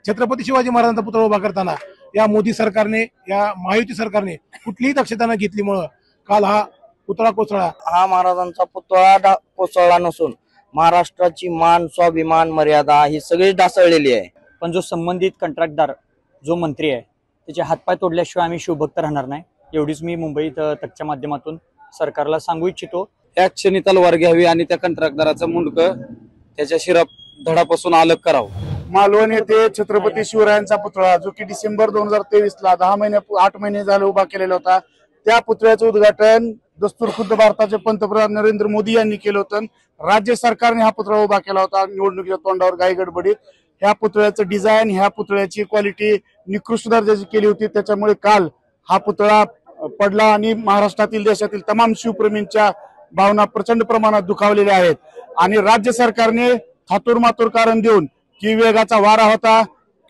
छत्रपती शिवाजी महाराजांचा पुतळा उभा करताना या मोदी सरकारने, या महायुती सरकारने कुठलीही दक्षता न घेतलीमुळं काल हा पुतळा कोसळला। हा महाराजांचा पुतळा कोसळला नसून महाराष्ट्राची मान, स्वाभिमान, मर्यादा ही सगळी ढासळलेली आहे। पण जो संबंधित कंत्राटदार जो मंत्री आहे त्याचे हातपाय तोडल्याशिवाय आम्ही शिवभक्त राहणार नाही, एवढीच मी मुंबईत तकच्या माध्यमातून सरकारला सांगू इच्छितो। या क्षणी तलवार घ्यावी आणि त्या कंत्राटदाराचं मुंडकं त्याच्या शिराप धडापासून अलग करावं। मालवण येथे छत्रपती शिवरायांचा पुतळा जो की डिसेंबर 2023 ला 8 महिने झाले उभा केलेला होता, त्या पुतळ्याचं उद्घाटन दस्तूरखुद्द भारताचे पंतप्रधान नरेंद्र मोदी यांनी केलं होतं। राज्य सरकारने हा पुतळा उभा केला होता निवडणुकीच्या तोंडावर घाई गडबडीत। ह्या पुतळ्याचं डिझाईन, ह्या पुतळ्याची क्वालिटी निकृष्ट दर्जाची केली होती, त्याच्यामुळे काल हा पुतळा पडला आणि महाराष्ट्रातील, देशातील तमाम शिवप्रेमींच्या भावना प्रचंड प्रमाणात दुखावलेल्या आहेत। आणि राज्य सरकारने थातूर मातूर कारण देऊन की वेगाचा वारा होता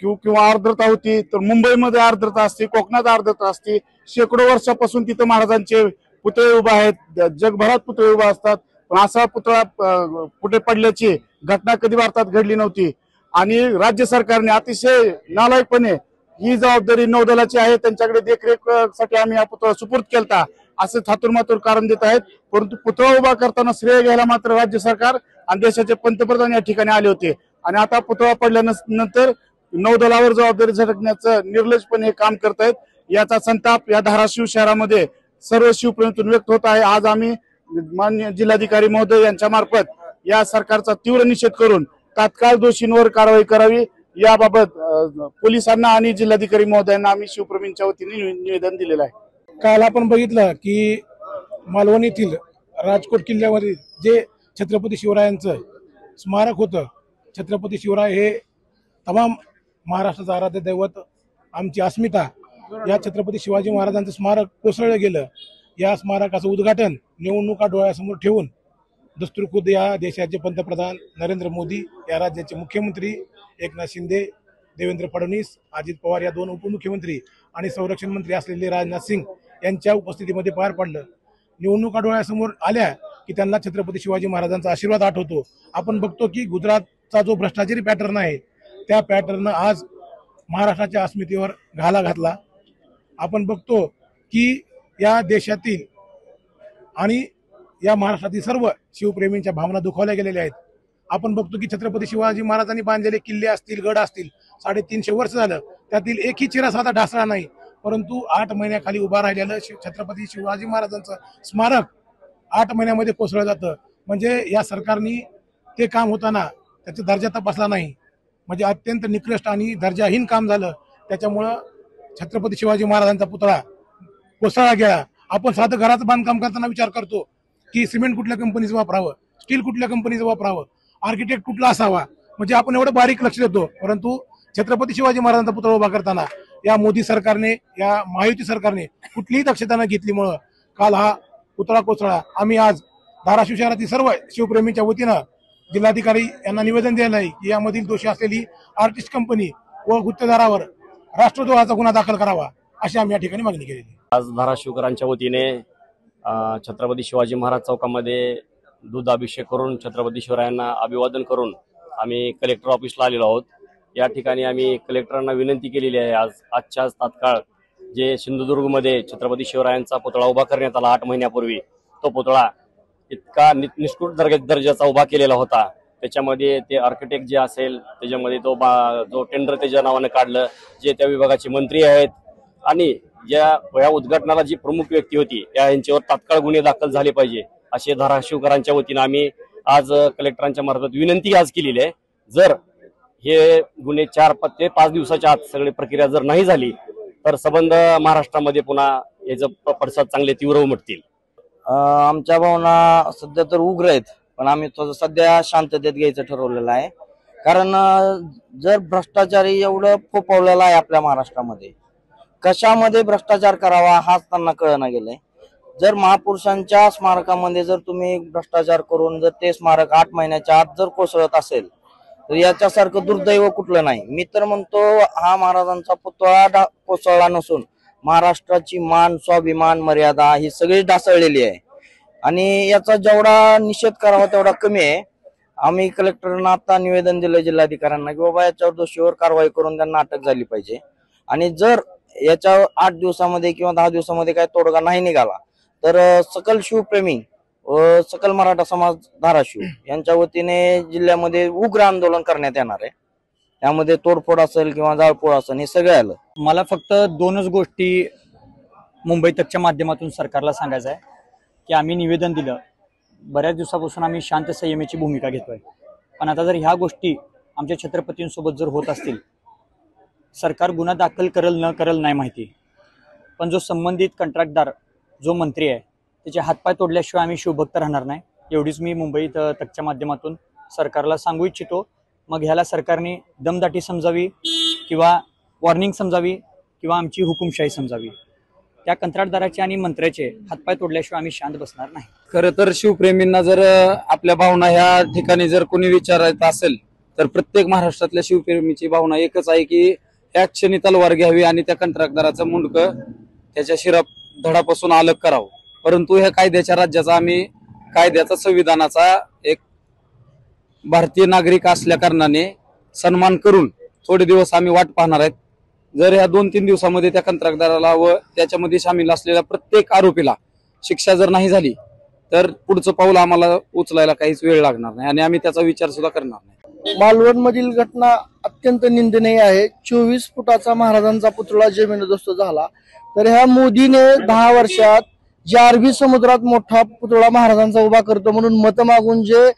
किंवा आर्द्रता होती, तर मुंबईमध्ये आर्द्रता असते, कोकणात आर्द्रता असते, शेकडो वर्षापासून तिथं महाराजांचे पुतळे उभे आहेत, जगभरात पुतळे उभे असतात, पण असा पुतळा कुठे पडल्याची घटना कधी भारतात घडली नव्हती। आणि राज्य सरकारने अतिशय नालायकपणे ही जबाबदारी नौदलाची आहे, त्यांच्याकडे देखरेखसाठी आम्ही हा पुतळा सुपूर्द केलता असे थातूरमातूर कारण देत आहेत। परंतु पुतळा उभा करताना श्रेय घ्यायला मात्र राज्य सरकार आणि देशाचे पंतप्रधान या ठिकाणी आले होते। आणि आता पुतळा पडल्यानंतर नौदलावर जबाबदारी झटकण्याचं निर्लज्जपणे काम करतायत। याचा संताप या धाराशिव शहरामध्ये सर्व शिवप्रेमीतून व्यक्त होत आहे। आज आम्ही माननीय जिल्हाधिकारी महोदय यांच्या मार्फत या सरकारचा तीव्र निषेध करून तात्काळ दोषींवर कारवाई करावी याबाबत पोलिसांना आणि जिल्हाधिकारी महोदयांना आम्ही शिवप्रेमींच्या वतीने निवेदन दिलेलं आहे। काल आपण बघितलं की मालवण येथील राजकोट किल्ल्यावर जे छत्रपती शिवरायांचं स्मारक होतं, छत्रपती शिवराय हे तमाम महाराष्ट्राचं आराध्य दैवत, आमची अस्मिता, या छत्रपती शिवाजी महाराजांचं स्मारक कोसळलं गेलं। या स्मारकाचं उद्घाटन निवडणुका डोळ्यासमोर ठेवून दस्तूरखुद्द या देशाचे पंतप्रधान नरेंद्र मोदी, या राज्याचे मुख्यमंत्री एकनाथ शिंदे, देवेंद्र फडणवीस, अजित पवार या दोन उपमुख्यमंत्री आणि संरक्षण मंत्री असलेले राजनाथ सिंग यांच्या उपस्थितीमध्ये पार पडलं। निवडणुका डोळ्यासमोर आल्या की त्यांना छत्रपती शिवाजी महाराजांचा आशीर्वाद आठवतो। आपण बघतो की गुजरातचा जो भ्रष्टाचारी पॅटर्न आहे त्या पॅटर्न आज महाराष्ट्राच्या अस्मितेवर घाला घातला। आपण बघतो की या देशातील आणि या महाराष्ट्रातील सर्व शिवप्रेमींच्या भावना दुखावल्या गेलेल्या आहेत। आपण बघतो की छत्रपती शिवाजी महाराजांनी बांधलेले किल्ले असतील, गड असतील, 350 वर्ष झालं, त्यातील एकही चिरा साधा ढासळा नाही, परंतु 8 महिन्याखाली उभा राहिलेलं छत्रपती शिवाजी महाराजांचं स्मारक 8 महिन्यामध्ये कोसळलं जातं। म्हणजे या सरकारने ते काम होताना त्याचा दर्जा तपासला नाही, म्हणजे अत्यंत निकृष्ट आणि दर्जाहीन काम झालं। त्याच्यामुळं छत्रपती शिवाजी महाराजांचा पुतळा कोसळला गेला। आपण साधं घराचं बांधकाम करताना विचार करतो की सिमेंट कुठल्या कंपनीचं वापरावं, स्टील कुठल्या कंपनीचं वापरावं, आर्किटेक्ट कुठला असावा, म्हणजे आपण एवढं बारीक लक्ष देतो, परंतु छत्रपती शिवाजी महाराजांचा पुतळा उभा करताना या मोदी सरकारने, या महायुती सरकारने कुठलीही दक्षता न घेतलीमुळं काल हा पुतळा कोसळला। आम्ही आज धाराशिव शहरातील सर्व शिवप्रेमींच्या वतीनं जिल्हाधिकारी यांना निवेदन दिलं आहे की यामधील दोषी असलेली आर्टिस्ट कंपनी व गुत्तेदारावर राष्ट्रद्रोहाचा गुन्हा दाखल करावा, अशी आम्ही या ठिकाणी मागणी केलेली। आज धाराशिवकरांच्या वतीने छत्रपती शिवाजी महाराज चौकामध्ये दूध अभिषेक करून छत्रपती शिवरायांना अभिवादन करून आम्ही कलेक्टर ऑफिसला आलेलो आहोत। या ठिकाणी आम्ही कलेक्टरांना विनंती केलेली आहे, आजच्याच तात्काळ जे सिंधुदुर्गमध्ये छत्रपती शिवरायांचा पुतळा उभा करण्यात आला 8 महिन्यापूर्वी, तो पुतळा इतका निष्कृष्ट दर्जाचा उभा केलेला होता, त्याच्यामध्ये ते आर्किटेक्ट जे असेल त्याच्यामध्ये तो जो टेंडर त्याच्या नावाने काढलं, जे त्या विभागाचे मंत्री आहेत आणि या उद्घाटनाला जी प्रमुख व्यक्ती होती यांच्यावर तात्काळ गुन्हे दाखल झाले पाहिजे, असे धाराशिवकरांच्या वतीने आम्ही आज कलेक्टरांच्या मार्फत विनंती आज केलेली आहे। जर हे गुन्हे 4 ते 5 दिवसाच्या आत सगळी प्रक्रिया जर नाही झाली तर संबंध महाराष्ट्रामध्ये पुन्हा याचं पडसाद चांगले तीव्र उमटतील। आमच्या भावना सध्या तर उग्र आहेत, पण आम्ही सध्या शांततेत घ्यायचं ठरवलेलं आहे। कारण जर भ्रष्टाचारी एवढं फोफावलेला आहे आपल्या महाराष्ट्रामध्ये, कशामध्ये भ्रष्टाचार करावा हाच त्यांना कळना गेलंय। जर महापुरुषांच्या स्मारकामध्ये जर तुम्ही भ्रष्टाचार करून जर ते स्मारक 8 महिन्याच्या आत जर कोसळत असेल तर याच्यासारखं दुर्दैव कुठलं नाही। मी तर म्हणतो हा महाराजांचा पुतळा कोसळला नसून महाराष्ट्राची मान, स्वाभिमान, मर्यादा ही सगळी ढासळलेली आहे। आणि याचा जेवढा निषेध करावा तेवढा कमी आहे। आम्ही कलेक्टरना आता निवेदन दिलं जिल्हाधिकाऱ्यांना की बाबा याच्यावर दोषीवर कारवाई करून त्यांना अटक झाली पाहिजे आणि जर याच्या 8 दिवसामध्ये किंवा 10 दिवसामध्ये काय तोडगा नाही निघाला तर सकल शिवप्रेमी व सकल मराठा समाज धाराशिव यांच्या वतीने जिल्ह्यामध्ये उग्र आंदोलन करण्यात येणार आहे। त्यामध्ये तोडफोड असेल किंवा जाळपोळ असेल हे सगळं आलं। मला फक्त दोनच गोष्टी मुंबई तकच्या माध्यमातून सरकारला सांगायचं आहे की आम्ही निवेदन दिलं, बऱ्याच दिवसापासून आम्ही शांत संयमाची भूमिका घेतोय, पण आता जर ह्या गोष्टी आमच्या छत्रपतींसोबत जर होत असतील, सरकार गुन्हा दाखल करल न करल नाही माहिती, पण जो संबंधित कंत्राटदार जो मंत्री आहे त्याचे हातपाय तोडल्याशिवाय आम्ही शिवभक्त राहणार नाही, एवढीच मी मुंबई तकच्या माध्यमातून सरकारला सांगू इच्छितो। मग ह्याला सरकारने दमदाटी समजावी किंवा वॉर्निंग समजावी किंवा आमची हुकुमशाही समजावी। त्या कंत्राटदाराचे आणि मंत्र्याचे हातपाय तोडल्याशिवाय आम्ही शांत बसणार नाही। खरं तर शिवप्रेमींना जर आपल्या भावना ह्या ठिकाणी जर कोणी विचारायचं असेल तर प्रत्येक महाराष्ट्रातल्या शिवप्रेमीची भावना एकच आहे की या क्षणी तलवार घ्यावी आणि त्या कंत्राटदाराचं मुंडकं त्याच्या शिराप धडापासून अलग करावं। परंतु ह्या कायद्याच्या राज्याचा आम्ही कायद्याचा संविधानाचा एक भारतीय नागरिक असल्या कारणाने सन्मान करून थोडे दिवस आम्ही वाट पाहणार आहेत। जर ह्या 2-3 दिवसामध्ये त्या कंत्राटदाराला व त्याच्यामध्ये सामील असलेल्या प्रत्येक आरोपीला शिक्षा जर नाही झाली तर पुढचं पाऊल आम्हाला उचलायला काहीच वेळ लागणार नाही आणि आम्ही त्याचा विचार सुद्धा करणार नाही। मालवण मधील घटना अत्यंत निंदनीय आहे। 24 फुटाचा महाराजांचा पुतळा जमीनदोस्त झाला, तर ह्या मोदीने 10 वर्षात जे अरबी समुद्रात मोठा पुतळा महाराजांचा उभा करतो म्हणून मत मागून जे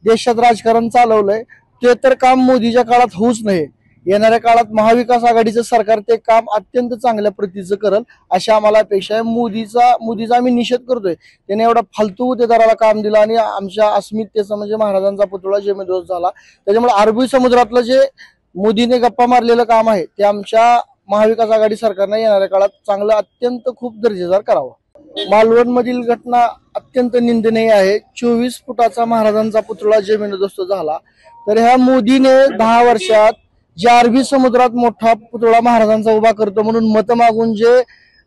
देशात राजकारण चालवलंय ते तर काम मोदीच्या काळात होऊच नये। येणाऱ्या काळात महाविकास आघाडीचं सरकार ते काम अत्यंत चांगल्या प्रतीचं करल अशी आम्हाला अपेक्षा आहे। मोदीचा आम्ही निषेध करतोय, त्याने एवढा फालतू गुत्तेदाराला काम दिलं आणि आमच्या अस्मितेचा म्हणजे महाराजांचा पुतळा जमीनदोस्त झाला। त्याच्यामुळे अरबी समुद्रातलं जे मोदीने गप्पा मारलेलं काम आहे ते आमच्या महाविकास आघाडी सरकारने येणाऱ्या काळात चांगलं अत्यंत खूप दर्जेदार करावं। मालवण मधील घटना अत्यंत निंदनीय आहे। 24 फुटाचा महाराजांचा पुतळा जमीनदोस्त झाला, तर ह्या मोदीने 10 वर्षात जे अरबी समुद्रात मोठा पुतळा महाराजांचा उभा करतो म्हणून मत मागून जे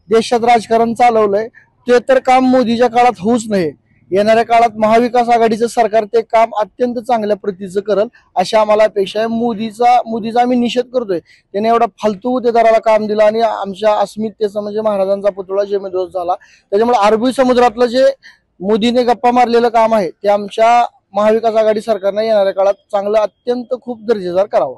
देशात राजकारण चालवलंय ते तर काम मोदीच्या काळात होऊच नये। येणाऱ्या काळात महाविकास आघाडीचं सरकार ते काम अत्यंत चांगल्या प्रतीचं करल अशी आम्हाला अपेक्षा आहे। मोदीचा आम्ही निषेध करतोय, त्याने एवढा फालतू गुत्तेदाराला काम दिलं आणि आमच्या अस्मितेचा म्हणजे महाराजांचा पुतळा जमीनदोस्त झाला। त्याच्यामुळे अरबी समुद्रातलं जे मोदीने गप्पा मारलेलं काम आहे ते आमच्या महाविकास आघाडी सरकारने येणाऱ्या काळात चांगलं अत्यंत खूप दर्जेदार करावं।